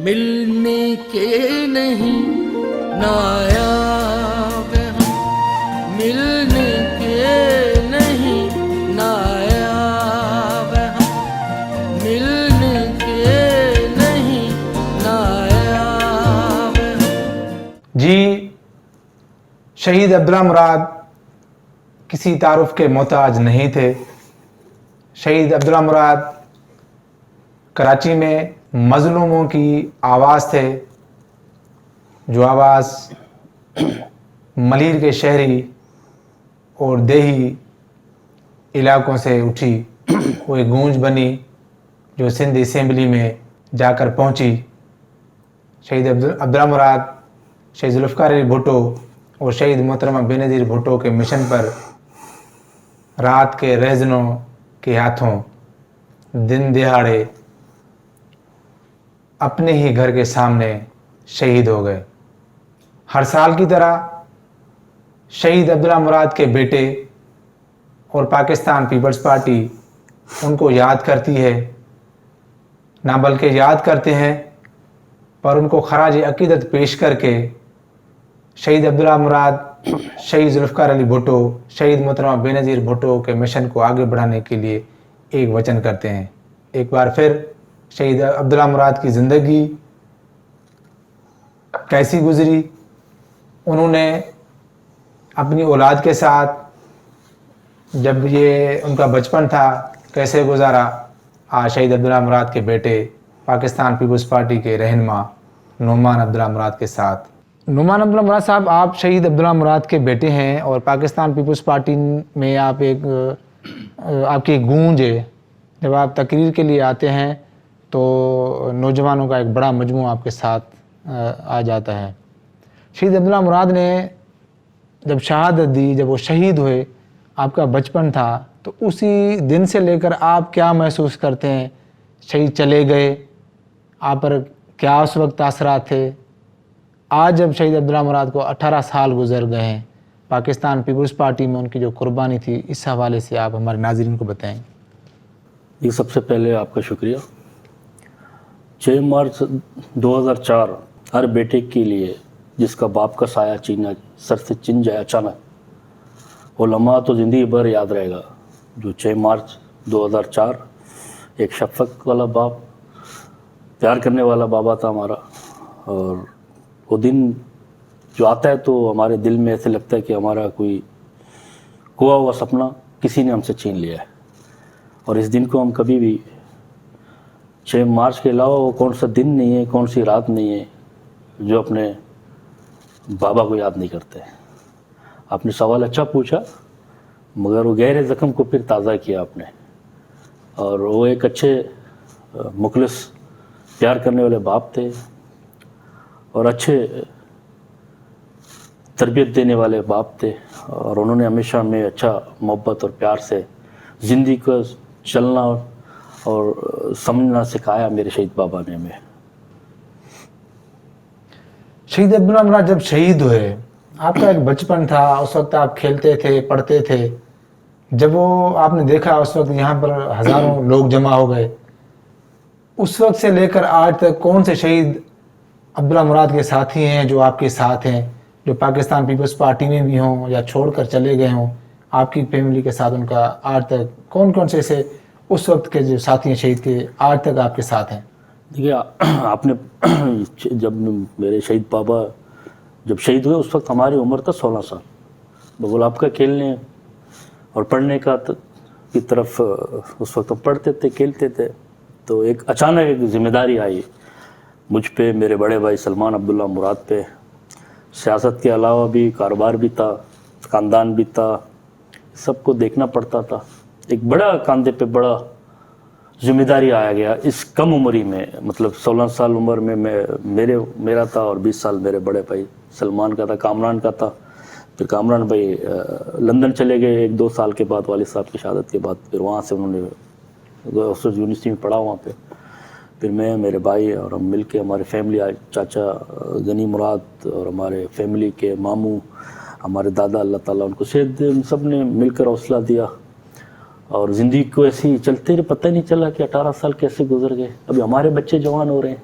ملنے کے نہیں نایاب ہم، ملنے کے نہیں نایاب ہم، ملنے کے نہیں نایاب ہم۔ جی، شہید عبداللہ مراد کسی تعارف کے محتاج نہیں تھے۔ شہید عبداللہ مراد کراچی میں مظلوموں کی آواز تھے، جو آواز ملیر کے شہری اور دیہی علاقوں سے اٹھی، وہ ایک گونج بنی جو سندھ اسمبلی میں جا کر پہنچی۔ شہید عبداللہ مراد شہید ذوالفقار علی بھٹو اور شہید محترمہ بے نظیر بھٹو کے مشن پر رات کے رہزنوں کے ہاتھوں دن دہاڑے اپنے ہی گھر کے سامنے شہید ہو گئے۔ ہر سال کی طرح شہید عبداللہ مراد کے بیٹے اور پاکستان پیپلز پارٹی ان کو یاد کرتی ہے، نہ بلکہ یاد کرتے ہیں پر ان کو خراج عقیدت پیش کر کے شہید عبداللہ مراد، شہید ذوالفقار علی بھٹو، شہید محترمہ بے نظیر بھٹو کے مشن کو آگے بڑھانے کے لیے ایک وچن کرتے ہیں۔ ایک بار پھر شہید عبداللہ مراد کی زندگی کیسی گزری، انہوں نے اپنی اولاد کے ساتھ جب یہ ان کا بچپن تھا کیسے گزارا، آج شہید عبداللہ مراد کے بیٹے پاکستان پیپلز پارٹی کے رہنما نعمان عبداللہ مراد کے ساتھ۔ نعمان عبداللہ مراد صاحب، آپ شہید عبداللہ مراد کے بیٹے ہیں اور پاکستان پیپلز پارٹی میں آپ کی گونج ہے۔ جب آپ تقریر کے لیے آتے ہیں تو نوجوانوں کا ایک بڑا مجموعہ آپ کے ساتھ آ جاتا ہے۔ شہید عبداللہ مراد نے جب شہادت دی، جب وہ شہید ہوئے، آپ کا بچپن تھا، تو اسی دن سے لے کر آپ کیا محسوس کرتے ہیں؟ شہید چلے گئے، آپ پر کیا اس وقت تاثرات تھے؟ آج جب شہید عبداللہ مراد کو 18 سال گزر گئے ہیں، پاکستان پیپلز پارٹی میں ان کی جو قربانی تھی، اس حوالے سے آپ ہمارے ناظرین کو بتائیں۔ یہ سب سے پہلے آپ کا شکریہ۔ 6 مارچ 2004 ہر بیٹے کے لیے جس کا باپ کا سایہ سر سے چن جائے اچانک، وہ لمحہ تو زندگی بھر یاد رہے گا۔ جو 6 مارچ 2004 ایک شفقت والا باپ، پیار کرنے والا بابا تھا ہمارا، اور وہ دن جو آتا ہے تو ہمارے دل میں ایسے لگتا ہے کہ ہمارا کوئی کھویا ہوا سپنا کسی نے ہم سے چھین لیا ہے، اور اس دن کو ہم کبھی بھی 6 مارچ کے علاوہ وہ کون سا دن نہیں ہے، کون سی رات نہیں ہے جو اپنے بابا کو یاد نہیں کرتے۔ آپ نے سوال اچھا پوچھا، مگر وہ گہرے زخم کو پھر تازہ کیا آپ نے، اور وہ ایک اچھے مخلص پیار کرنے والے باپ تھے اور اچھے تربیت دینے والے باپ تھے، اور انہوں نے ہمیشہ ہمیں اچھا محبت اور پیار سے زندگی کو چلنا اور سمجھنا سکھایا میرے شہید بابا نے ہمیں۔ شہید عبداللہ مراد جب شہید ہوئے، آپ کا ایک بچپن تھا، اس وقت آپ کھیلتے تھے، پڑھتے تھے، جب وہ آپ نے دیکھا اس وقت یہاں پر ہزاروں لوگ جمع ہو گئے، اس وقت سے لے کر آج تک کون سے شہید عبداللہ مراد کے ساتھی ہیں جو آپ کے ساتھ ہیں، جو پاکستان پیپلز پارٹی میں بھی ہوں یا چھوڑ کر چلے گئے ہوں، آپ کی فیملی کے ساتھ ان کا آج تک کون کون سے ایسے اس وقت کے جو ساتھی ہیں شہید کے آج تک آپ کے ساتھ ہیں؟ دیکھیے، آپ نے جب میرے شہید بابا جب شہید ہوئے اس وقت ہماری عمر تھا 16 سال، بغل آپ کا کھیلنے اور پڑھنے کا کی طرف اس وقت ہم پڑھتے تھے، کھیلتے تھے، تو ایک اچانک ایک ذمہ داری آئی مجھ پہ، میرے بڑے بھائی سلمان عبداللہ مراد پہ۔ سیاست کے علاوہ بھی کاروبار بھی تھا، خاندان بھی تھا، سب کو دیکھنا پڑتا تھا۔ ایک بڑا کاندھے پہ بڑا ذمہ داری آیا گیا اس کم عمری میں، مطلب 16 سال عمر میں میرا تھا، اور 20 سال میرے بڑے بھائی سلمان کا تھا، کامران کا تھا۔ پھر کامران بھائی لندن چلے گئے 1-2 سال کے بعد، والد صاحب کی شہادت کے بعد، پھر وہاں سے انہوں نے آکسفورڈ یونیورسٹی میں پڑھا وہاں پہ۔ پھر میں، میرے بھائی اور ہم مل کے، ہماری فیملی، چاچا غنی مراد اور ہمارے فیملی کے ماموں، ہمارے دادا، اللہ تعالیٰ ان کو صحت دے، ان سب نے مل کر حوصلہ دیا، اور زندگی کو ایسے ہی چلتے رہے، پتہ نہیں چلا کہ 18 سال کیسے گزر گئے۔ ابھی ہمارے بچے جوان ہو رہے ہیں،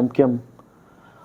MKM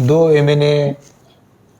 2 MNA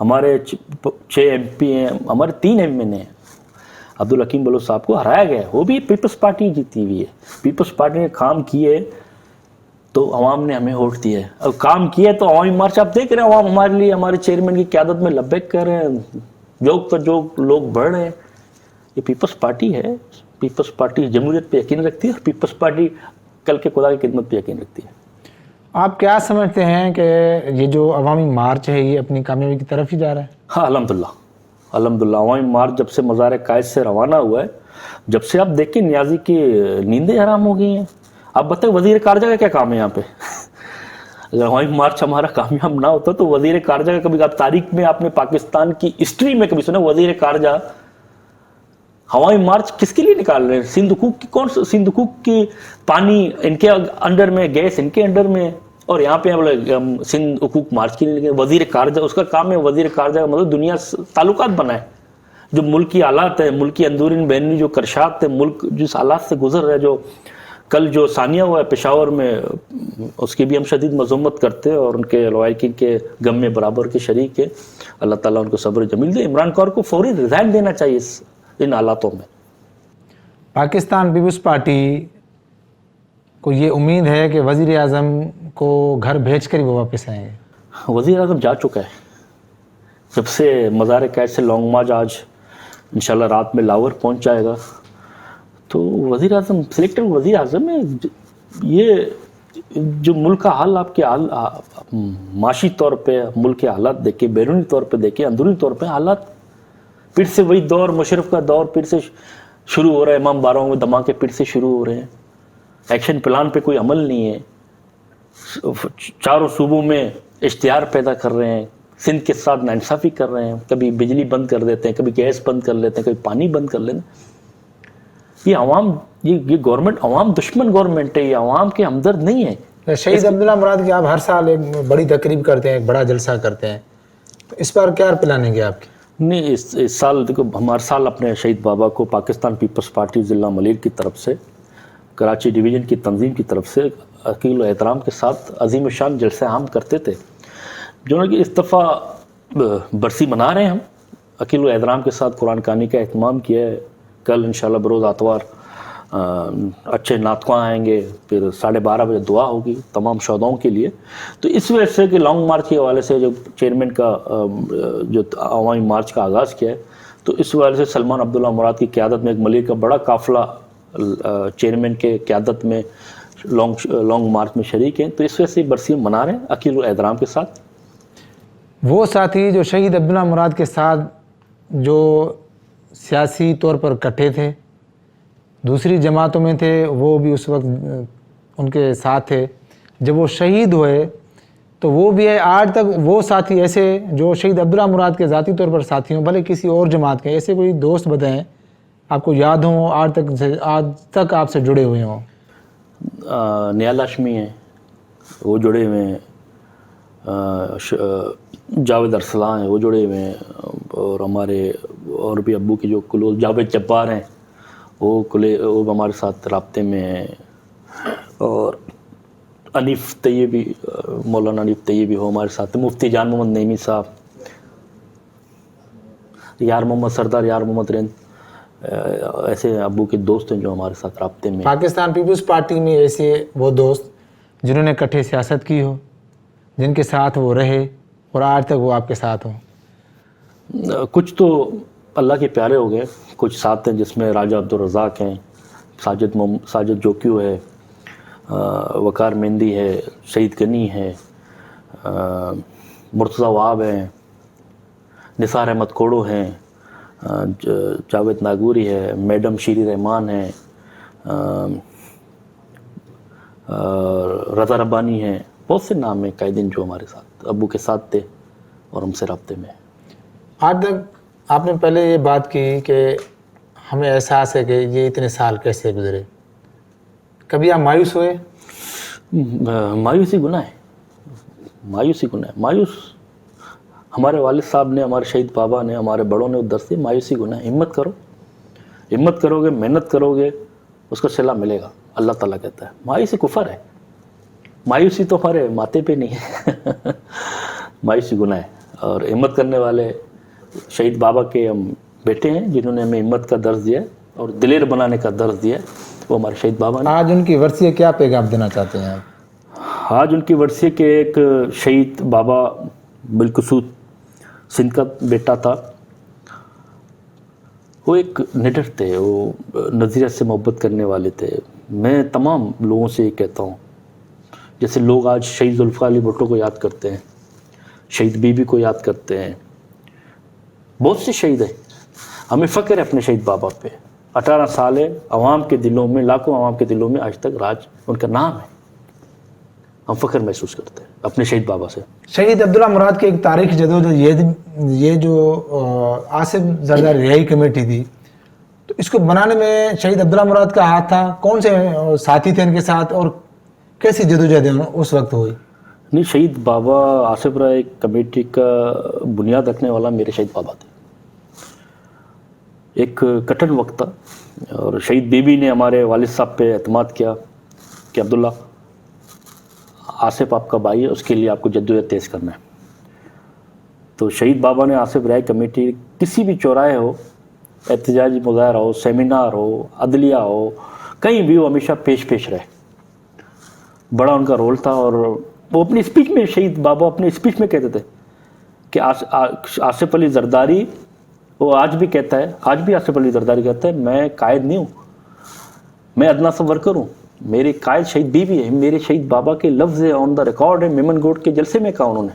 ہمارے 6 MP ہیں, ہمارے 3 MN ہیں. عبدالحکیم بلوچ صاحب کو ہرایا گیا ہے, وہ بھی پیپلز پارٹی جیتی ہوئی ہے. پیپلز پارٹی نے کام کیے تو عوام نے ہمیں ووٹ دیا ہے. اب کام کیا تو عوامی مارچ آپ دیکھ رہے ہیں, عوام ہمارے لیے ہمارے چیئرمین کی قیادت میں لبیک کر رہے ہیں, جوگ پر جوگ لوگ بڑھ رہے ہیں. یہ پیپلز پارٹی ہے. پیپلز پارٹی جمہوریت پہ یقین رکھتی ہے, اور پیپلز پارٹی کل کے خدا کی خدمت پہ یقین رکھتی ہے. آپ کیا سمجھتے ہیں کہ یہ جو عوامی مارچ ہے یہ اپنی کامیابی کی طرف ہی جا رہا ہے؟ ہاں الحمدللہ عوامی مارچ جب سے مزار قائد سے روانہ ہوا ہے, جب سے آپ دیکھیں نیازی کی نیندیں حرام ہو گئی ہیں. آپ بتائیں وزیر خارجہ کا کیا کام ہے یہاں پہ؟ اگر عوامی مارچ ہمارا کامیاب نہ ہوتا تو وزیر خارجہ کا کبھی آپ تاریخ میں آپ نے پاکستان کی ہسٹری میں کبھی سنا وزیر خارجہ عوامی مارچ کس کے لیے نکال رہے ہیں؟ سندھ حقوق کی سندھ حقوق کی پانی ان کے انڈر میں, گیس ان کے انڈر میں, اور یہاں پہ سندھ حقوق مارچ کے لیے وزیر خارجہ اس کا کام ہے. وزیر خارجہ کا مطلب دنیا تعلقات بنائے. جو ملکی حالات ہیں, ملکی اندرون بیرونی جو کرشات ہیں, ملک جس حالات سے گزر رہا ہے, جو کل جو ثانیہ ہوا ہے پشاور میں, اس کی بھی ہم شدید مذمت کرتے ہیں اور ان کے لوائقین کے غم میں برابر کے شریک ہیں. اللہ تعالیٰ ان کو صبر جمیل دے. عمران خان کو فوری ریزائن دینا چاہیے ان حالاتوں میں. پاکستان پیپلز پارٹی کو یہ امید ہے کہ وزیر اعظم کو گھر بھیج کر ہی وہ واپس آئیں گے؟ وزیر اعظم جا چکا ہے. جب سے مزار قائد سے لانگ مارچ آج انشاءاللہ رات میں لاہور پہنچ جائے گا, تو وزیر اعظم سلیکٹڈ وزیر اعظم ہے. یہ جو ملک کا حال آپ کے معاشی طور پہ ملک کے حالات دیکھیں, بیرونی طور پہ دیکھیں, اندرونی طور پہ حالات پھر سے وہی دور, مشرف کا دور پھر سے شروع ہو رہا ہے. امام باراؤں میں دھماکے پھر سے شروع ہو رہے ہیں. ایکشن پلان پہ کوئی عمل نہیں ہے. چاروں صوبوں میں اشتہار پیدا کر رہے ہیں, سندھ کے ساتھ ناانصافی کر رہے ہیں. کبھی بجلی بند کر دیتے ہیں, کبھی گیس بند کر لیتے ہیں, کبھی پانی بند کر لیتے ہیں. یہ عوام, یہ گورنمنٹ عوام دشمن گورنمنٹ ہے, یہ عوام کے ہمدرد نہیں ہے. شہید عبداللہ مراد کی آپ ہر سال ایک بڑی تقریب کرتے ہیں, ایک بڑا جلسہ کرتے ہیں, تو اس بار کیا پلاننگ ہے آپ کی؟ نہیں, اس سال دیکھو ہم ہر سال اپنے شہید بابا کو پاکستان پیپلز پارٹی ضلع ملیر کی طرف سے, کراچی ڈویژن کی تنظیم کی طرف سے عقیل و احترام کے ساتھ عظیم الشان جلسہ عام کرتے تھے. جو کہ اس دفعہ برسی منا رہے ہیں ہم. عقیل و احترام کے ساتھ قرآن خوانی کا اہتمام کیا ہے. کل انشاءاللہ بروز آتوار اچھے نعتخواں آئیں گے, پھر 12:30 بجے دعا ہوگی تمام شہداؤں کے لیے. تو اس وجہ سے کہ لانگ مارچ کے حوالے سے جو چیئرمین کا جو عوامی مارچ کا آغاز کیا ہے, تو اس حوالے سے سلمان عبداللہ مراد کی قیادت میں ایک ملیر کا بڑا قافلہ چیئرمین کے قیادت میں لانگ مارچ میں شریک ہیں. تو اس وجہ سے برسی منا رہے ہیں عقیل و احترام کے ساتھ. وہ ساتھی جو شہید عبداللہ مراد کے ساتھ جو سیاسی طور پر کٹھے تھے, دوسری جماعتوں میں تھے, وہ بھی اس وقت ان کے ساتھ تھے. جب وہ شہید ہوئے تو وہ بھی ہے. آج تک وہ ساتھی ایسے جو شہید عبداللہ مراد کے ذاتی طور پر ساتھی ہوں, بھلے کسی اور جماعت کے, ایسے کوئی دوست بتائیں آپ کو یاد ہوں آج تک آپ سے جڑے ہوئے ہوں؟ نیال ہاشمی ہیں, وہ جڑے ہوئے ہیں. جاوید ارسلان ہیں, وہ جڑے ہوئے ہیں. اور ہمارے اور بھی ابو کے جو کلوز جاوید جبار ہیں, وہ ہمارے ساتھ رابطے میں ہیں. اور انیف طیبی, مولانا انیف طیبی ہو ہمارے ساتھ. مفتی جان محمد نعیمی صاحب, یار محمد سردار, یار محمد رند, ایسے ابو کے دوست ہیں جو ہمارے ساتھ رابطے میں. پاکستان پیپلز پارٹی میں ایسے وہ دوست جنہوں نے کٹھے سیاست کی ہو, جن کے ساتھ وہ رہے اور آج تک وہ آپ کے ساتھ ہوں؟ کچھ تو اللہ کے پیارے ہو گئے, کچھ ساتھ ہیں جس میں راجہ عبدالرزاق ہیں, ساجد جوکیو ہے, وقار مہندی ہے, شہید غنی ہے, مرتضیٰ وہاب ہیں, نثار احمد کوڑو ہیں, جاوید ناگوری ہے, میڈم شیری رحمان ہیں, رضا ربانی ہیں. بہت سے نام ہیں قائدین جو ہمارے ساتھ ابو کے ساتھ تھے اور ہم سے رابطے میں. آج تک آپ نے پہلے یہ بات کی کہ ہمیں احساس ہے کہ یہ اتنے سال کیسے گزرے, کبھی آپ مایوس ہوئے؟ مایوسی گناہ ہے, مایوسی گناہ ہے. مایوس ہمارے والد صاحب نے, ہمارے شہید بابا نے, ہمارے بڑوں نے درس دی, مایوسی گناہ ہے. ہمت کرو, ہمت کرو گے, محنت کرو گے, اس کا صلہ ملے گا. اللہ تعالیٰ کہتا ہے مایوسی کفر ہے. مایوسی تو ہمارے ماتھے پہ نہیں ہے. مایوسی گناہ ہے. اور ہمت کرنے والے شہید بابا کے ہم بیٹے ہیں جنہوں نے ہمیں ہمت کا درس دیا اور دلیر بنانے کا درس دیا، وہ ہمارے شہید بابا نے۔ آج ان کی ورثی کیا پیغام دینا چاہتے ہیں آپ؟ آج ان کی ورثی کے ایک شہید بابا بالقصود سندھ کا بیٹا تھا، وہ ایک نڈر تھے، وہ نظریہ سے محبت کرنے والے تھے۔ میں تمام لوگوں سے یہ کہتا ہوں، جیسے لوگ آج شہید ذوالفقار علی بھٹو کو یاد کرتے ہیں، شہید بی بی کو یاد کرتے ہیں، بہت سے شہید ہیں، ہمیں فخر ہے اپنے شہید بابا پہ۔ 18 سال ہے، عوام کے دلوں میں، لاکھوں عوام کے دلوں میں آج تک راج ان کا نام ہے، ہم فخر محسوس کرتے ہیں اپنے شہید بابا سے۔ شہید عبداللہ مراد کی ایک تاریخ جدوجہد، یہ جو آصف زرداری رہائی کمیٹی تھی، تو اس کو بنانے میں شہید عبداللہ مراد کا ہاتھ تھا؟ کون سے ساتھی تھے ان کے ساتھ اور کیسی جدوجہد اس وقت ہوئی؟ نہیں، شہید بابا آصف رائے کمیٹی کا بنیاد رکھنے والا میرے شہید بابا تھے۔ ایک کٹھن وقت تھا اور شہید بی بی نے ہمارے والد صاحب پہ اعتماد کیا کہ عبداللہ، آصف آپ کا بھائی ہے، اس کے لیے آپ کو جدوجہد تیز کرنا ہے۔ تو شہید بابا نے آصف رائے کمیٹی کسی بھی چوراہے ہو، احتجاجی مظاہرہ ہو، سیمینار ہو، عدلیہ ہو، کہیں بھی وہ ہمیشہ پیش رہے، بڑا ان کا رول تھا۔ اور وہ اپنی اسپیچ میں، شہید بابا اپنی اسپیچ میں کہتے تھے کہ آصف علی زرداری، وہ آج بھی کہتا ہے، آج بھی آصف علی زرداری کہتا ہے، میں قائد نہیں ہوں، میں ادنا سا ورکر ہوں، میرے قائد شہید بی بی ہے۔ میرے شہید بابا کے لفظ آن دا ریکارڈ ہے، میمن گوٹ کے جلسے میں کہا انہوں نے۔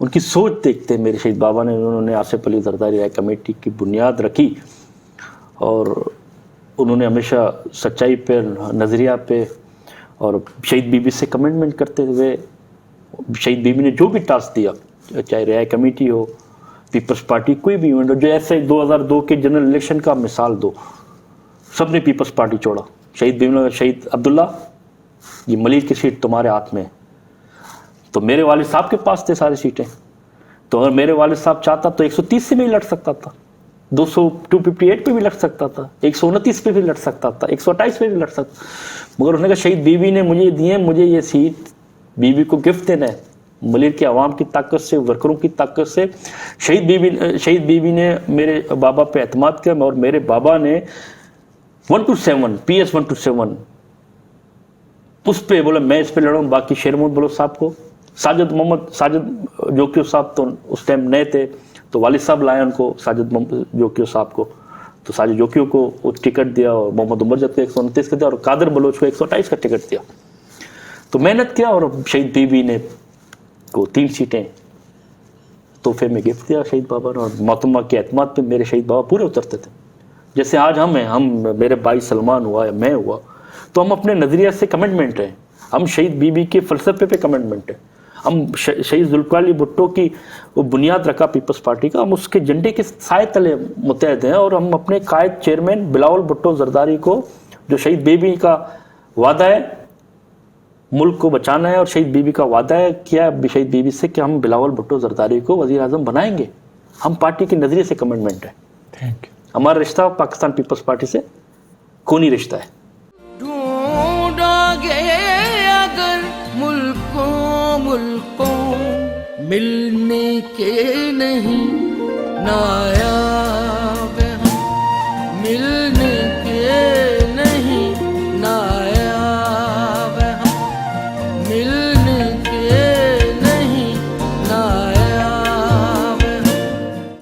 ان کی سوچ دیکھتے ہیں میرے شہید بابا نے، انہوں نے آصف علی زرداری رائے کمیٹی کی بنیاد رکھی اور انہوں نے ہمیشہ سچائی پہ، نظریہ پہ، اور شہید بی بی سے کمٹمنٹ کرتے ہوئے، شہید بی بی نے جو بھی ٹاسک دیا، چاہے رہائی کمیٹی ہو، پیپلز پارٹی، کوئی بھی ایونٹ ہو، جو ایسے 2002 کے جنرل الیکشن کا مثال دو، سب نے پیپلز پارٹی چھوڑا۔ شہید بی بی نے، شہید عبداللہ، یہ ملیر کی سیٹ تمہارے ہاتھ میں ہے۔ تو میرے والد صاحب کے پاس تھے ساری سیٹیں، تو اگر میرے والد صاحب چاہتا تو 130 سے بھی لڑ سکتا تھا، 258 پہ بھی لڑ سکتا تھا، 129 پہ بھی لڑ سکتا تھا، 128 پہ بھی لڑ سکتا، مگر اس نے کہا شہید بی بی نے مجھے دیے، مجھے یہ سیٹ بی بی کو گفٹ دینا ہے، ملیر کے عوام کی طاقت سے، ورکروں کی طاقت سے۔ شہید بی بی نے میرے بابا پہ اعتماد کیا، اور میرے بابا نے 1 to 7 PS 1 to 7 اس پہ بولا میں اس پہ لڑوں، باقی شیر محمد بلوچ صاحب کو، ساجد جوکیو صاحب تو اس ٹائم نئے تھے، تو والد صاحب لائے ان کو، ساجد جوکیو صاحب کو، تو ساجد جوکیو کو وہ ٹکٹ دیا، اور محمد عمر جب کو 129 کا دیا، اور قادر بلوچ کو 128 کا ٹکٹ دیا۔ تو محنت کیا، اور شہید بی بی نے کو 3 سیٹیں تحفے میں گفٹ دیا شہید بابا نے، اور محترمہ کے اعتماد پہ میرے شہید بابا پورے اترتے تھے۔ جیسے آج ہم ہیں، میرے بھائی سلمان ہوا یا میں ہوا، تو ہم اپنے نظریہ سے کمٹمنٹ ہیں، ہم شہید بی بی کے فلسفے پہ کمٹمنٹ ہیں، ہم شہید ذوالفقار علی بھٹو کی وہ بنیاد رکھا پیپلز پارٹی کا، ہم اس کے جھنڈے کے سائے تلے متحد ہیں، اور ہم اپنے قائد چیئرمین بلاول بھٹو زرداری کو، جو شہید بی بی کا وعدہ ہے ملک کو بچانا ہے، اور شہید بی بی کا وعدہ ہے کیا شہید بی بی سے کہ ہم بلاول بھٹو زرداری کو وزیر اعظم بنائیں گے، ہم پارٹی کے نظریے سے کمٹمنٹ ہے۔ Thank you. ہمارا رشتہ پاکستان پیپلز پارٹی سے کونی رشتہ ہے۔ ڈھونڈا گے اگر ملکوں ملنے کے نہیں، نایاب